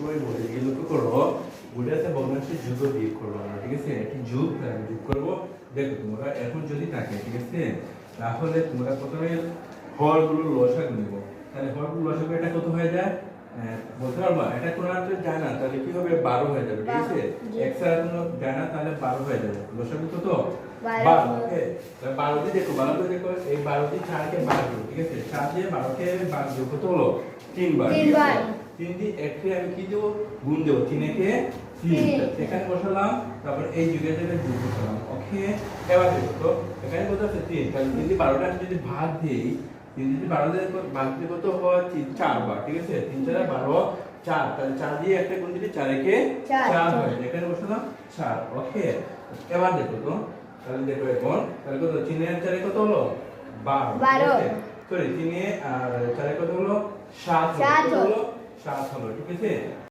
সবসময় বলি যে লক্ষ্য করো ওটাতে ভগ্নাংশের যোগ বিয়োগ করবো আমরা, ঠিক আছে? একটি যোগ করবো। দেখো তোমরা এখন যদি থাকে, ঠিক আছে, তাহলে তোমরা প্রথমে হরগুলো লসাগু নেব। তাহলে হরগুলো লসাগু এটা কত হয়ে যায় বলতে পারবা? এটা কোনো আর যায় না, তাহলে কি হবে 12 হয়ে যাবে, ঠিক আছে? x আর কোনো যায় না, তাহলে 12 হয়ে যাবে। লসাগু কত? 12। ওকে, তাহলে 12 দিয়ে দেখো, 12 দিয়ে দেখো, এই 12 দিয়ে 4 কে ভাগ দাও, ঠিক আছে? 4 দিয়ে 12 কে ভাগ দাও, কত হলো? 3 বার। 3 দিয়ে 1 কে আমি কি দেব? গুণ দেব। 3 একে 3, এখানে বসালাম, তারপর এই যুগের জায়গায় যোগ বসালাম। ওকে, এবার দেখো তো এখানে কত আছে? 3। তাহলে 3 দিয়ে 12টা আমি যদি ভাগ দেই, 3 যদি 12 দিয়ে ভাগ দিলে কত হয়? 4 বার, ঠিক আছে? 3 4 12 4, তাহলে 4 দিয়ে একটা গুণ দিলে 4 একে 4 হয়। এখানে বসালাম 4। ওকে, এবার দেখো তো, তাহলে দেখো এখন তাহলে কত? 3 এর 4 কত হলো? 12। সরি, 3 এ আর 4 কত হলো? 7 হলো। 7 হলো, ঠিক আছে?